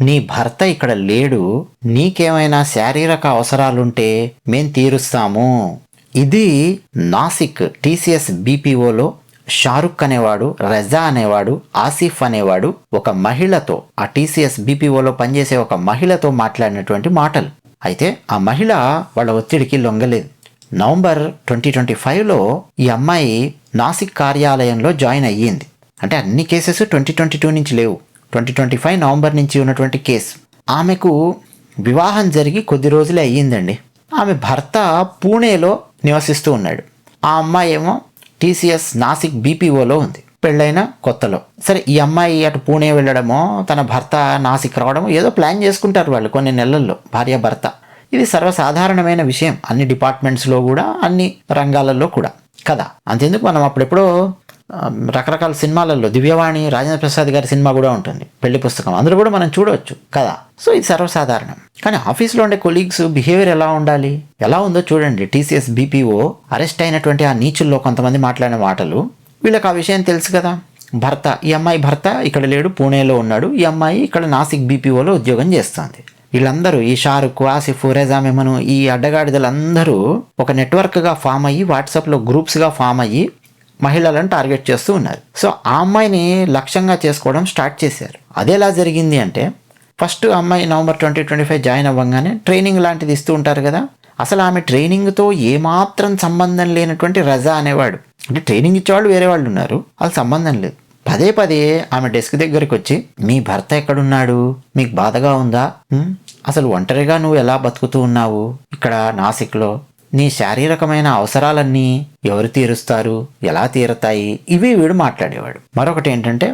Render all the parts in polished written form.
నీ భర్త ఇక్కడ లేడు, నీకేమైనా శారీరక అవసరాలుంటే మేం తీరుస్తాము. ఇది నాసిక్ టీసీఎస్ బీపీఓలో షారుఖ్ అనేవాడు, రజా అనేవాడు, ఆసిఫ్ అనేవాడు ఒక మహిళతో, ఆ టీసీఎస్ బీపీఓలో పనిచేసే ఒక మహిళతో మాట్లాడినటువంటి మాటలు. అయితే ఆ మహిళ వాళ్ళ ఒత్తిడికి లొంగలేదు. నవంబర్ 2025లో ఈ అమ్మాయి నాసిక్ కార్యాలయంలో జాయిన్ అయ్యింది. అంటే అన్ని కేసెస్ 2022 నుంచి లేవు, 2025 నవంబర్ నుంచి ఉన్నటువంటి కేసు. ఆమెకు వివాహం జరిగి కొద్ది రోజులే అయ్యిందండి. ఆమె భర్త పూణేలో నివసిస్తూ ఉన్నాడు. ఆ అమ్మాయి ఏమో టీసీఎస్ నాసిక్ బీపీఓలో ఉంది, పెళ్ళైన కొత్తలో. సరే, ఈ అమ్మాయి అటు పూణే వెళ్ళడమో తన భర్త నాసిక్ రావడమో ఏదో ప్లాన్ చేసుకుంటారు వాళ్ళు కొన్ని నెలల్లో, భార్యాభర్త. ఇది సర్వసాధారణమైన విషయం అన్ని డిపార్ట్మెంట్స్లో కూడా, అన్ని రంగాలలో కూడా కదా. అంతెందుకు, మనం అప్పుడెప్పుడో రకరకాల సినిమాలలో దివ్యవాణి రాజేంద్ర ప్రసాద్ గారి సినిమా కూడా ఉంటుంది, పెళ్లి పుస్తకం, అందులో కూడా మనం చూడవచ్చు కదా. సో ఇది సర్వసాధారణం. కానీ ఆఫీస్లో ఉండే కొలీగ్స్ బిహేవియర్ ఎలా ఉండాలి, ఎలా ఉందో చూడండి. టీసీఎస్ బీపీఓ అరెస్ట్ అయినటువంటి ఆ నీచుల్లో కొంతమంది మాట్లాడిన మాటలు, వీళ్ళకి ఆ విషయం తెలుసు కదా. భర్త, ఈ అమ్మాయి భర్త ఇక్కడ లేడు, పూణేలో ఉన్నాడు, ఈ అమ్మాయి ఇక్కడ నాసిక్ బీపీఓలో ఉద్యోగం చేస్తుంది. వీళ్ళందరూ, ఈ షారుఖ్, ఆసిఫ్, రెజా, మెమను, ఈ అడ్డగాడిదలందరూ ఒక నెట్వర్క్గా ఫామ్ అయ్యి, వాట్సాప్లో గ్రూప్స్గా ఫామ్ అయ్యి మహిళలను టార్గెట్ చేస్తూ ఉన్నారు. సో ఆ అమ్మాయిని లక్ష్యంగా చేసుకోవడం స్టార్ట్ చేశారు. అదేలా జరిగింది అంటే, ఫస్ట్ అమ్మాయి నవంబర్ 2025 జాయిన్ అవ్వగానే ట్రైనింగ్ లాంటిది ఇస్తూ ఉంటారు కదా. అసలు ఆమె ట్రైనింగ్తో ఏమాత్రం సంబంధం లేనటువంటి రజా అనేవాడు, అంటే ట్రైనింగ్ ఇచ్చేవాళ్ళు వేరే వాళ్ళు ఉన్నారు, వాళ్ళ సంబంధం లేదు. పదే పదే ఆమె డెస్క్ దగ్గరికి వచ్చి, మీ భర్త ఎక్కడున్నాడు, మీకు బాధగా ఉందా, అసలు ఒంటరిగా నువ్వు ఎలా బతుకుతూ ఉన్నావు ఇక్కడ నాసిక్లో, నీ శారీరకమైన అవసరాలన్నీ ఎవరు తీరుస్తారు, ఎలా తీరతాయి, ఇవి వీడు మాట్లాడేవాడు. మరొకటి ఏంటంటే,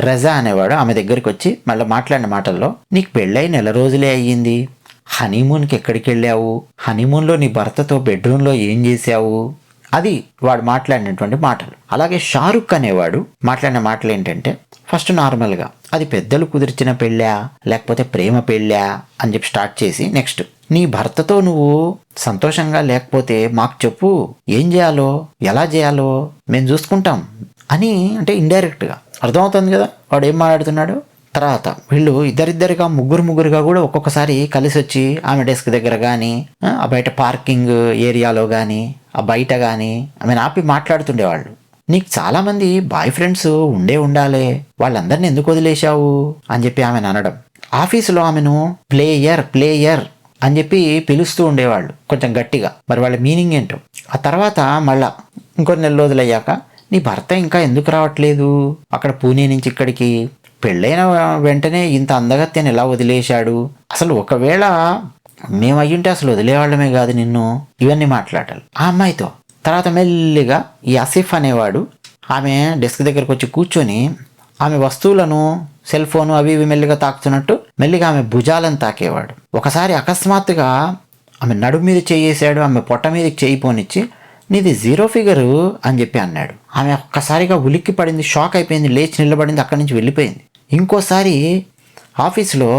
రజా అనేవాడు ఆమె దగ్గరికి వచ్చి మళ్ళీ మాట్లాడిన మాటల్లో, నీకు పెళ్ళై నెల రోజులే అయ్యింది, హనీమూన్కి ఎక్కడికి వెళ్ళావు, హనీమూన్లో నీ భర్తతో బెడ్రూమ్లో ఏం చేశావు, అది వాడు మాట్లాడినటువంటి మాటలు. అలాగే షారుఖ్ అనేవాడు మాట్లాడిన మాటలు ఏంటంటే, ఫస్ట్ నార్మల్గా అది పెద్దలు కుదిర్చిన పెళ్ళా లేకపోతే ప్రేమ పెళ్ళా అని చెప్పి స్టార్ట్ చేసి, నెక్స్ట్ నీ భర్తతో నువ్వు సంతోషంగా లేకపోతే మాకు చెప్పు, ఏం చేయాలో ఎలా చేయాలో మేము చూసుకుంటాం అని, అంటే ఇండైరెక్ట్గా అర్థమవుతుంది కదా వాడు ఏం మాట్లాడుతున్నాడు. తర్వాత వీళ్ళు ఇద్దరిద్దరిగా ముగ్గురుగా కూడా ఒక్కొక్కసారి కలిసి వచ్చి ఆమె డెస్క్ దగ్గర కానీ, ఆ బయట పార్కింగ్ ఏరియాలో కానీ, ఆ బయట కానీ ఆమెను ఆపి మాట్లాడుతుండేవాళ్ళు. నీకు చాలామంది బాయ్ ఫ్రెండ్స్ ఉండాలే, వాళ్ళందరినీ ఎందుకు వదిలేశావు అని చెప్పి ఆమెను అనడం. ఆఫీసులో ఆమెను ప్లేయర్ అని చెప్పి పిలుస్తూ ఉండేవాళ్ళు కొంచెం గట్టిగా. మరి వాళ్ళ మీనింగ్ ఏంటో. ఆ తర్వాత మళ్ళా ఇంకొన్ని నెల రోజులయ్యాక, నీ భర్త ఇంకా ఎందుకు రావట్లేదు అక్కడ పూణే నుంచి ఇక్కడికి, పెళ్ళైన వెంటనే ఇంత అందగత్యాన్ని ఎలా వదిలేశాడు, అసలు ఒకవేళ మేము అయ్యుంటే అసలు వదిలేవాళ్ళమే కాదు నిన్ను, ఇవన్నీ మాట్లాడాలి ఆ అమ్మాయితో. తర్వాత మెల్లిగా ఈ ఆసిఫ్ అనేవాడు ఆమె డెస్క్ దగ్గరకు వచ్చి కూర్చొని ఆమె వస్తువులను, సెల్ ఫోను అవి ఇవి మెల్లిగా తాకుతున్నట్టు మెల్లిగా ఆమె భుజాలను తాకేవాడు. ఒకసారి అకస్మాత్తుగా ఆమె నడుము మీద చేయేసాడు, ఆమె పొట్ట మీదకి చేయి పోనిచ్చి, నీది 0 ఫిగరు అని చెప్పి అన్నాడు. ఆమె ఒక్కసారిగా ఉలిక్కి పడింది, షాక్ అయిపోయింది, లేచి నిలబడింది, అక్కడి నుంచి వెళ్ళిపోయింది. ఇంకోసారి ఆఫీసులో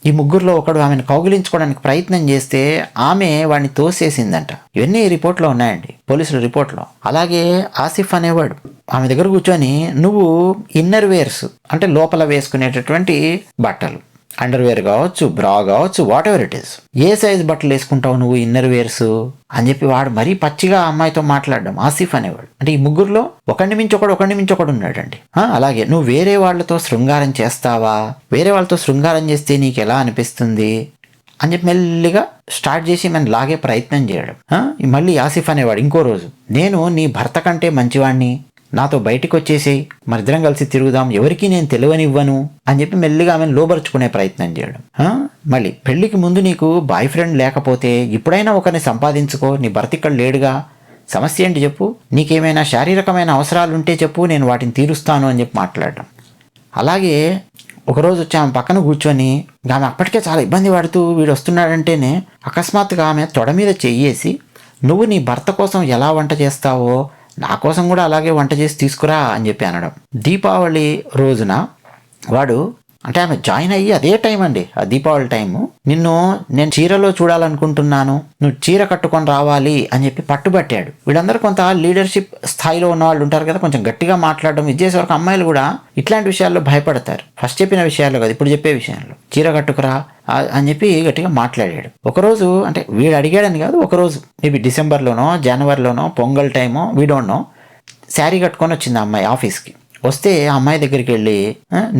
ఈ ముగ్గురులో ఒకడు ఆమెను కౌగిలించుకోవడానికి ప్రయత్నం చేస్తే ఆమె వాడిని తోసేసిందంట. ఇవన్నీ రిపోర్ట్లో ఉన్నాయండి, పోలీసుల రిపోర్ట్లో. అలాగే ఆసిఫ్ అనేవాడు ఆమె దగ్గర కూర్చొని, నువ్వు ఇన్నర్ వేర్స్ అంటే లోపల వేసుకునేటటువంటి బట్టలు, అండర్వేర్ కావచ్చు, బ్రా కావచ్చు, what ever it is, A size బట్టలు వేసుకుంటావు నువ్వు ఇన్నర్ వేర్స్ అని చెప్పి వాడు మరీ పచ్చిగా అమ్మాయితో మాట్లాడడం. ఆసిఫ్ అనేవాడు. అంటే ఈ ముగ్గురులో ఒకడిని మించి ఒకడు ఉన్నాడండి. అలాగే నువ్వు వేరే వాళ్ళతో శృంగారం చేస్తావా, వేరే వాళ్ళతో శృంగారం చేస్తే నీకు ఎలా అనిపిస్తుంది అని చెప్పి మెల్లిగా స్టార్ట్ చేసి మనం లాగే ప్రయత్నం చేయడం. మళ్ళీ ఆసిఫ్ అనేవాడు ఇంకో రోజు, నేను నీ భర్త కంటే మంచివాడిని, నాతో బయటికి వచ్చేసేయి, మరిద్దరం కలిసి తిరుగుదాం, ఎవరికి నేను తెలియనివ్వను అని చెప్పి మెల్లిగా ఆమెను లోబరుచుకునే ప్రయత్నం చేయడం. మళ్ళీ పెళ్లికి ముందు నీకు బాయ్ ఫ్రెండ్ లేకపోతే ఇప్పుడైనా ఒకరిని సంపాదించుకో, నీ భర్త ఇక్కడ లేడుగా, సమస్య ఏంటి చెప్పు, నీకేమైనా శారీరకమైన అవసరాలు ఉంటే చెప్పు, నేను వాటిని తీరుస్తాను అని చెప్పి మాట్లాడడం. అలాగే ఒకరోజు వచ్చి ఆమె పక్కన కూర్చొని, ఆమె అప్పటికే చాలా ఇబ్బంది పడుతూ వీడు వస్తున్నాడంటేనే అకస్మాత్తుగా ఆమె తొడ మీద చెయ్యేసి, నువ్వు నీ భర్త కోసం ఎలా వంట చేస్తావో నా కోసం కూడా అలాగే వంట చేసి తీసుకురా అని చెప్పి అనడం. దీపావళి రోజున వాడు అంటే ఆమె జాయిన్ అయ్యి అదే టైం అండి, ఆ దీపావళి టైము, నేను చీరలో చూడాలనుకుంటున్నాను, నువ్వు చీర కట్టుకొని రావాలి అని చెప్పి పట్టుబట్టాడు. వీళ్ళందరూ కొంత లీడర్షిప్ స్థాయిలో ఉన్న వాళ్ళు ఉంటారు కదా, కొంచెం గట్టిగా మాట్లాడడం ఇది చేసే వరకు అమ్మాయిలు కూడా ఇట్లాంటి విషయాల్లో భయపడతారు. ఫస్ట్ చెప్పిన విషయాల్లో కదా, ఇప్పుడు చెప్పే విషయంలో చీర కట్టుకురా అని చెప్పి గట్టిగా మాట్లాడాడు. ఒకరోజు అంటే వీడు అడిగాడని కాదు, ఒకరోజు మేబీ డిసెంబర్లోనో జనవరిలోనో పొంగల్ టైమో వీడోనో శారీ కట్టుకొని వచ్చింది ఆ అమ్మాయి ఆఫీస్కి. వస్తే ఆ అమ్మాయి దగ్గరికి వెళ్ళి,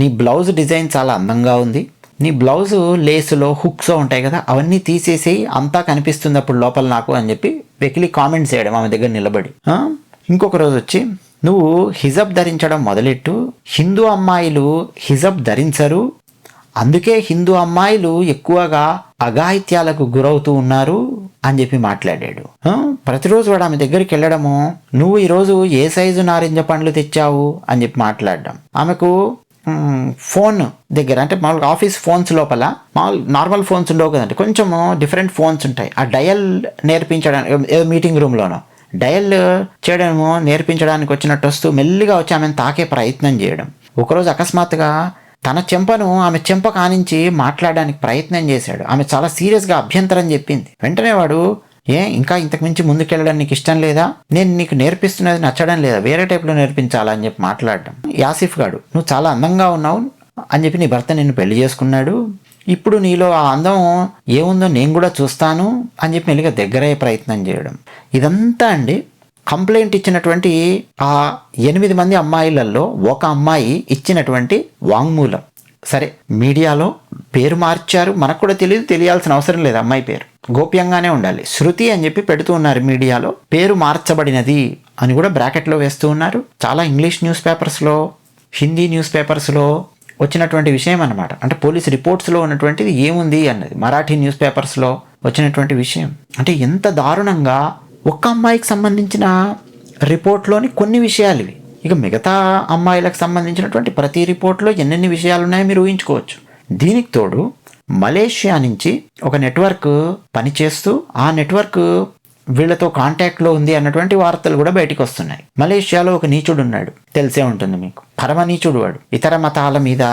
నీ బ్లౌజ్ డిజైన్ చాలా అందంగా ఉంది, నీ బ్లౌజు లేసులో హుక్స్ ఉంటాయి కదా అవన్నీ తీసేసి అంతా కనిపిస్తుంది అప్పుడు లోపల నాకు అని చెప్పి వెకిలి కామెంట్స్ చేయడం ఆమె దగ్గర నిలబడి. ఇంకొక రోజు వచ్చి, నువ్వు హిజబ్ ధరించడం మొదలెట్టు, హిందూ అమ్మాయిలు హిజబ్ ధరించరు, అందుకే హిందూ అమ్మాయిలు ఎక్కువగా అఘాయిత్యాలకు గురవుతూ ఉన్నారు అని చెప్పి మాట్లాడాడు. ప్రతిరోజు వాడు ఆమె దగ్గరికి వెళ్ళడము, నువ్వు ఈరోజు ఏ సైజు నారింజ పండ్లు తెచ్చావు అని చెప్పి మాట్లాడడం. ఆమెకు ఫోన్ దగ్గర అంటే మామూలుగా ఆఫీస్ ఫోన్స్ లోపల నార్మల్ ఫోన్స్ ఉండవు కదండి, కొంచెము డిఫరెంట్ ఫోన్స్ ఉంటాయి. ఆ డయల్ నేర్పించడానికి ఏదో మీటింగ్ రూమ్లోనో డయల్ చేయడము నేర్పించడానికి వచ్చినట్టు వస్తూ మెల్లిగా వచ్చి ఆమెను తాకే ప్రయత్నం చేయడం. ఒకరోజు అకస్మాత్తుగా తన చెంపను ఆమె చెంప కానించి మాట్లాడడానికి ప్రయత్నం చేశాడు. ఆమె చాలా సీరియస్గా అభ్యంతరం చెప్పింది. వెంటనే వాడు, ఇంకా ఇంతకు మించి ముందుకెళ్ళడం నీకు ఇష్టం లేదా, నేను నీకు నేర్పిస్తున్నది నచ్చడం లేదా, వేరే టైప్లో నేర్పించాలా అని చెప్పి మాట్లాడడం. యాసిఫ్ గాడు, నువ్వు చాలా అందంగా ఉన్నావు అని చెప్పి నీ భర్త నిన్ను పెళ్లి చేసుకున్నాడు, ఇప్పుడు నీలో ఆ అందం ఏముందో నేను కూడా చూస్తాను అని చెప్పి మెల్లిగా దగ్గరయ్యే ప్రయత్నం చేయడం. ఇదంతా అండి కంప్లైంట్ ఇచ్చినటువంటి ఆ 8 మంది అమ్మాయిలలో ఒక అమ్మాయి ఇచ్చినటువంటి వాంగ్మూలం. సరే, మీడియాలో పేరు మార్చారు, మనకు కూడా తెలియాల్సిన అవసరం లేదు, అమ్మాయి పేరు గోప్యంగానే ఉండాలి, శృతి అని చెప్పి పెడుతూ ఉన్నారు. మీడియాలో పేరు మార్చబడినది అని కూడా బ్రాకెట్లో వేస్తూ ఉన్నారు. చాలా ఇంగ్లీష్ న్యూస్ పేపర్స్లో, హిందీ న్యూస్ పేపర్స్లో వచ్చినటువంటి విషయం అన్నమాట. అంటే పోలీస్ రిపోర్ట్స్లో ఉన్నటువంటిది ఏముంది అన్నది మరాఠీ న్యూస్ పేపర్స్లో వచ్చినటువంటి విషయం. అంటే ఎంత దారుణంగా ఒక్క అమ్మాయికి సంబంధించిన రిపోర్ట్లోని కొన్ని విషయాలు ఇవి. ఇక మిగతా అమ్మాయిలకు సంబంధించినటువంటి ప్రతి రిపోర్ట్లో ఎన్నెన్ని విషయాలు ఉన్నాయో మీరు ఊహించుకోవచ్చు. దీనికి తోడు మలేషియా నుంచి ఒక నెట్వర్క్ పనిచేస్తూ ఆ నెట్వర్క్ వీళ్ళతో కాంటాక్ట్లో ఉంది అన్నటువంటి వార్తలు కూడా బయటకు వస్తున్నాయి. మలేషియాలో ఒక నీచుడు ఉన్నాడు, తెలిసే ఉంటుంది మీకు, పరమ నీచుడు వాడు. ఇతర మతాల మీద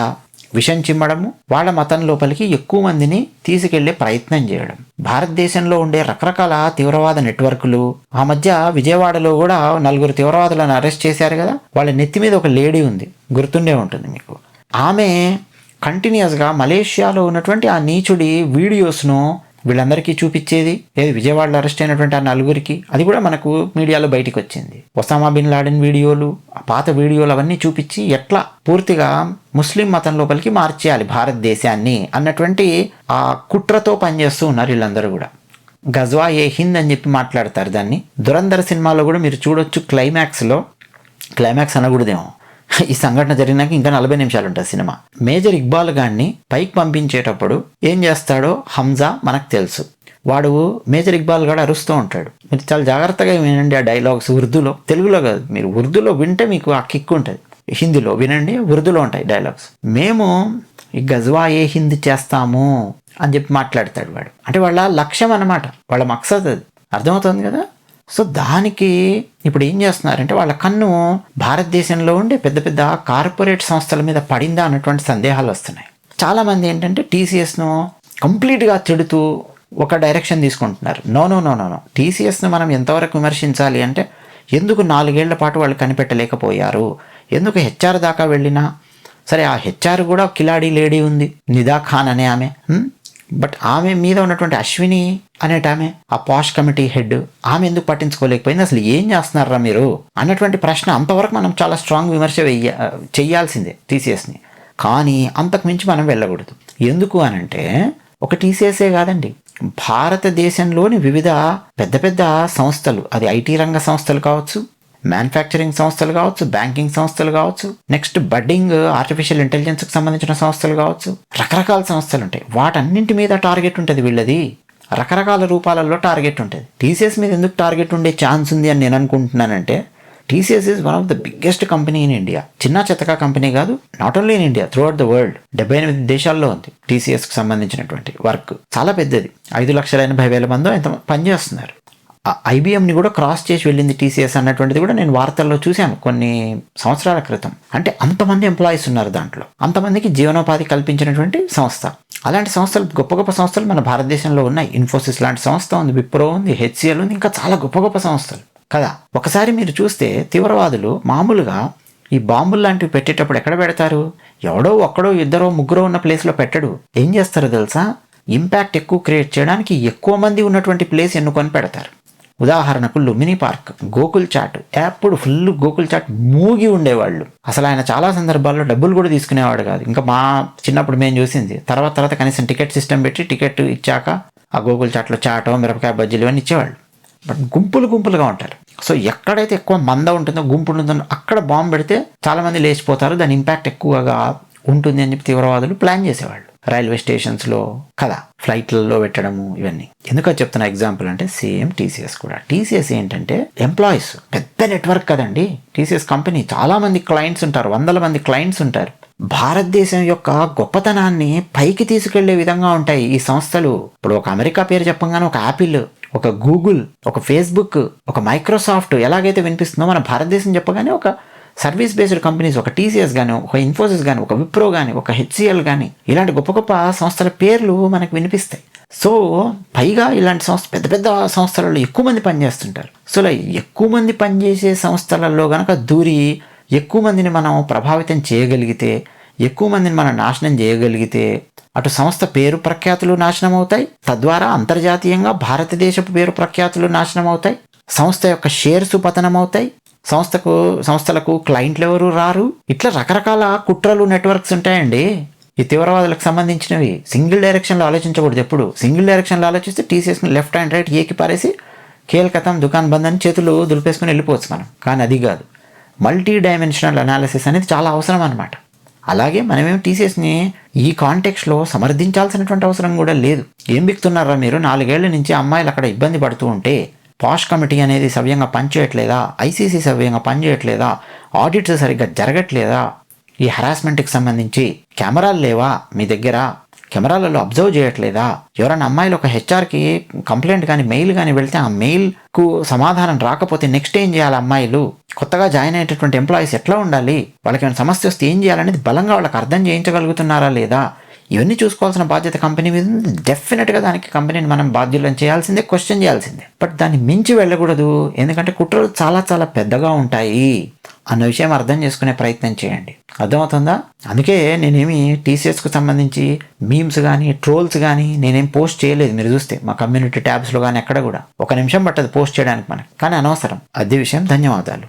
విషం చిమ్మడము, వాళ్ళ మతం లోపలికి ఎక్కువ మందిని తీసుకెళ్లే ప్రయత్నం చేయడం. భారతదేశంలో ఉండే రకరకాల తీవ్రవాద నెట్వర్క్లు, ఆ మధ్య విజయవాడలో కూడా 4 తీవ్రవాదులను అరెస్ట్ చేశారు కదా, వాళ్ళ నెత్తి మీద ఒక లేడీ ఉంది, గుర్తుండే ఉంటుంది మీకు. ఆమె కంటిన్యూస్గా మలేషియాలో ఉన్నటువంటి ఆ నీచుడి వీడియోస్ను వీళ్ళందరికీ చూపించేది. ఏది విజయవాడలో అరెస్ట్ అయినటువంటి ఆ 4 అది కూడా మనకు మీడియాలో బయటికి వచ్చింది. ఒసామా బిన్ లాడెన్ వీడియోలు, ఆ పాత వీడియోలు అవన్నీ చూపించి ఎట్లా పూర్తిగా ముస్లిం మతం లోపలికి మార్చేయాలి భారతదేశాన్ని అన్నటువంటి ఆ కుట్రతో పనిచేస్తూ ఉన్నారు వీళ్ళందరూ కూడా. గజ్వా ఏ హింద్ అని చెప్పి మాట్లాడతారు దాన్ని. దురంధర్ సినిమాలో కూడా మీరు చూడొచ్చు, క్లైమాక్స్ అనకూడదేమో, ఈ సంఘటన జరిగినాక ఇంకా 40 నిమిషాలు ఉంటుంది సినిమా. మేజర్ ఇక్బాల్ గారిని పైకి పంపించేటప్పుడు ఏం చేస్తాడో హంజా మనకు తెలుసు. వాడు మేజర్ ఇక్బాల్ గారు అరుస్తూ ఉంటాడు. మీరు చాలా జాగ్రత్తగా వినండి ఆ డైలాగ్స్, ఉర్దూలో, తెలుగులో కాదు. మీరు ఉర్దూలో వింటే మీకు ఆ కిక్ ఉంటుంది, హిందీలో వినండి, ఉర్దూలో ఉంటాయి డైలాగ్స్. మేము ఈ గజ్వా ఏ హింద్ చేస్తాము అని చెప్పి మాట్లాడతాడు వాడు. అంటే వాళ్ళ లక్ష్యం అన్నమాట, వాళ్ళ మక్సద్ అది, అర్థమవుతుంది కదా. సో దానికి ఇప్పుడు ఏం చేస్తున్నారంటే వాళ్ళ కన్ను భారతదేశంలో ఉండే పెద్ద పెద్ద కార్పొరేట్ సంస్థల మీద పడిందా అన్నటువంటి సందేహాలు వస్తున్నాయి. చాలామంది ఏంటంటే టీసీఎస్ను కంప్లీట్గా తిడుతూ ఒక డైరెక్షన్ తీసుకుంటున్నారు. నో, టీసీఎస్ను మనం ఎంతవరకు విమర్శించాలి అంటే, ఎందుకు 4 ఏళ్ల పాటు వాళ్ళు కనిపెట్టలేకపోయారు, ఎందుకు హెచ్ఆర్ దాకా వెళ్ళినా సరే, ఆ హెచ్ఆర్ కూడా కిలాడీ లేడీ ఉంది, నిదా ఖాన్ అనే ఆమె, బట్ ఆమె మీద ఉన్నటువంటి అశ్విని అనేట ఆమె, ఆ పాష్ కమిటీ హెడ్, ఆమె ఎందుకు పట్టించుకోలేకపోయింది, అసలు ఏం చేస్తున్నారా మీరు అన్నటువంటి ప్రశ్న. అంతవరకు మనం చాలా స్ట్రాంగ్ విమర్శ చెయ్యాల్సిందే టీసీఎస్ని. కానీ అంతకు మించి మనం వెళ్ళకూడదు. ఎందుకు అనంటే, ఒక టీసీఎస్ఏ కాదండి, భారతదేశంలోని వివిధ పెద్ద పెద్ద సంస్థలు, అది ఐటీ రంగ సంస్థలు కావచ్చు, మ్యానుఫ్యాక్చరింగ్ సంస్థలు కావచ్చు, బ్యాంకింగ్ సంస్థలు కావచ్చు, నెక్స్ట్ బడ్డింగ్ ఆర్టిఫిషియల్ ఇంటెలిజెన్స్కి సంబంధించిన సంస్థలు కావచ్చు, రకరకాల సంస్థలు ఉంటాయి. వాటన్నింటి మీద టార్గెట్ ఉంటుంది వీళ్ళది, రకరకాల రూపాలలో టార్గెట్ ఉంటుంది. టీసీఎస్ మీద ఎందుకు టార్గెట్ ఉండే ఛాన్స్ ఉంది అని నేను అనుకుంటున్నానంటే, TCS is one of the biggest company in India. చిన్న చెత్తక కంపెనీ కాదు, not only in India, throughout the world. 78 దేశాల్లో ఉంది టీసీఎస్కి సంబంధించినటువంటి వర్క్, చాలా పెద్దది. 5,80,000 మంది ఎంత పనిచేస్తున్నారు. ఐబిఎంని కూడా క్రాస్ చేసి వెళ్ళింది టీసీఎస్ అన్నటువంటిది కూడా నేను వార్తల్లో చూశాను కొన్ని సంవత్సరాల క్రితం. అంటే అంతమంది ఎంప్లాయీస్ ఉన్నారు దాంట్లో, అంతమందికి జీవనోపాధి కల్పించినటువంటి సంస్థ. అలాంటి సంస్థలు, గొప్ప గొప్ప సంస్థలు మన భారతదేశంలో ఉన్నాయి. ఇన్ఫోసిస్ లాంటి సంస్థ ఉంది, విప్రో ఉంది, హెచ్సిఎల్ ఉంది, ఇంకా చాలా గొప్ప గొప్ప సంస్థలు కదా. ఒకసారి మీరు చూస్తే తీవ్రవాదులు మామూలుగా ఈ బాంబులు లాంటివి పెట్టేటప్పుడు ఎక్కడ పెడతారు? ఎవడో ఒక్కడో ఇద్దరో ముగ్గురో ఉన్న ప్లేస్లో పెట్టడు. ఏం చేస్తారో తెలుసా? ఇంపాక్ట్ ఎక్కువ క్రియేట్ చేయడానికి ఎక్కువ మంది ఉన్నటువంటి ప్లేస్ ఎన్నుకొని పెడతారు. ఉదాహరణకు లుమినీ పార్క్, గోకుల్ చాట్, ఎప్పుడు ఫుల్ గోకుల్ చాట్ మూగి ఉండేవాళ్ళు. అసలు ఆయన చాలా సందర్భాల్లో డబ్బులు కూడా తీసుకునేవాడు కాదు. ఇంకా మా చిన్నప్పుడు మేము చూసింది. తర్వాత కనీసం టికెట్ సిస్టమ్ పెట్టి టికెట్ ఇచ్చాక ఆ గోకుల్ చాట్లో చాటో, మిరపకాయ బజ్జీలు ఇవన్నీ ఇచ్చేవాళ్ళు. బట్ గుంపులుగా ఉంటారు. సో ఎక్కడైతే ఎక్కువ మంద ఉంటుందో, గుంపు ఉంటుందో అక్కడ బాంబు పెడితే చాలామంది లేచిపోతారు, దాని ఇంపాక్ట్ ఎక్కువగా ఉంటుంది అని చెప్పి తీవ్రవాదులు ప్లాన్ చేసేవాళ్ళు. రైల్వే స్టేషన్స్లో కదా, ఫ్లైట్లలో పెట్టడము, ఇవన్నీ. ఎందుకో చెప్తున్న ఎగ్జాంపుల్ అంటే సేమ్ టీసీఎస్ కూడా. టీసీఎస్ ఏంటంటే ఎంప్లాయీస్, పెద్ద నెట్వర్క్ కదండి టీసీఎస్ కంపెనీ. చాలా మంది క్లయింట్స్ ఉంటారు, వందల మంది క్లయింట్స్ ఉంటారు. భారతదేశం యొక్క గొప్పతనాన్ని పైకి తీసుకెళ్లే విధంగా ఉంటాయి ఈ సంస్థలు. ఇప్పుడు ఒక అమెరికా పేరు చెప్పగానే ఒక యాపిల్, ఒక గూగుల్, ఒక ఫేస్బుక్, ఒక మైక్రోసాఫ్ట్ ఎలాగైతే వినిపిస్తుందో, మన భారతదేశం చెప్పగానే ఒక సర్వీస్ బేస్డ్ కంపెనీస్, ఒక టీసీఎస్ కానీ, ఒక ఇన్ఫోసిస్ కానీ, ఒక విప్రో కానీ, ఒక హెచ్సిఎల్ కానీ, ఇలాంటి గొప్ప గొప్ప సంస్థల పేర్లు మనకు వినిపిస్తాయి. సో పైగా ఇలాంటి పెద్ద పెద్ద సంస్థలలో ఎక్కువ మంది పనిచేస్తుంటారు. సో ఇలా ఎక్కువ మంది పనిచేసే సంస్థలలో కనుక దూరి ఎక్కువ మందిని మనం ప్రభావితం చేయగలిగితే, ఎక్కువ మందిని మనం నాశనం చేయగలిగితే, అటు సంస్థ పేరు ప్రఖ్యాతులు నాశనం అవుతాయి, తద్వారా అంతర్జాతీయంగా భారతదేశపు పేరు ప్రఖ్యాతులు నాశనం అవుతాయి, సంస్థ యొక్క షేర్స్ పతనం అవుతాయి, సంస్థలకు క్లయింట్లు ఎవరు రారు. ఇట్లా రకరకాల కుట్రలు, నెట్వర్క్స్ ఉంటాయండి ఈ తీవ్రవాదులకు సంబంధించినవి. సింగిల్ డైరెక్షన్లో ఆలోచించకూడదు. ఎప్పుడు సింగిల్ డైరెక్షన్లో ఆలోచిస్తే టీసీఎస్ని లెఫ్ట్ అండ్ రైట్ ఏకి పారేసి కేల్కతం దుకాన్ బంద్ అని చేతులు దులిపేసుకుని వెళ్ళిపోవచ్చు మనం. కానీ అది కాదు, మల్టీ డైమెన్షనల్ అనాలిసిస్ అనేది చాలా అవసరం అనమాట. అలాగే మనమేం టీసీఎస్ని ఈ కాంటెక్స్లో సమర్థించాల్సినటువంటి అవసరం కూడా లేదు. ఏం బిక్తున్నారా మీరు? 4 ఏళ్ల నుంచి అమ్మాయిలు అక్కడ ఇబ్బంది పడుతూ ఉంటే పాష్ కమిటీ అనేది సవ్యంగా పనిచేయట్లేదా? ఐసీసీ సవ్యంగా పనిచేయట్లేదా? ఆడిట్స్ సరిగ్గా జరగట్లేదా? ఈ హరాస్మెంట్కి సంబంధించి కెమెరాలు లేవా మీ దగ్గర? కెమెరాలలో అబ్జర్వ్ చేయట్లేదా? ఎవరైనా అమ్మాయిలు ఒక హెచ్ఆర్కి కంప్లైంట్ కానీ మెయిల్ కానీ వెళ్తే ఆ మెయిల్కు సమాధానం రాకపోతే నెక్స్ట్ ఏం చేయాలి? అమ్మాయిలు కొత్తగా జాయిన్ అయ్యేటటువంటి ఎంప్లాయీస్ ఎట్లా ఉండాలి? వాళ్ళకి ఏమైనా సమస్య వస్తే ఏం చేయాలనేది బలంగా వాళ్ళకి అర్థం చేయించగలుగుతున్నారా లేదా? ఇవన్నీ చూసుకోవాల్సిన బాధ్యత కంపెనీ మీద ఉంది. డెఫినెట్గా దానికి కంపెనీని మనం బాధ్యులను చేయాల్సిందే, క్వశ్చన్ చేయాల్సిందే. బట్ దాన్ని మించి వెళ్ళకూడదు, ఎందుకంటే కుట్రలు చాలా చాలా పెద్దగా ఉంటాయి అన్న విషయం అర్థం చేసుకునే ప్రయత్నం చేయండి. అర్థమవుతుందా? అందుకే నేనేమి టీసీఎస్కు సంబంధించి మీమ్స్ కానీ, ట్రోల్స్ కానీ నేనేం పోస్ట్ చేయలేదు. మీరు చూస్తే మా కమ్యూనిటీ ట్యాబ్స్లో కానీ ఎక్కడ కూడా 1 నిమిషం పట్టదు పోస్ట్ చేయడానికి మనకు, కానీ అనవసరం. అదే విషయం. ధన్యవాదాలు.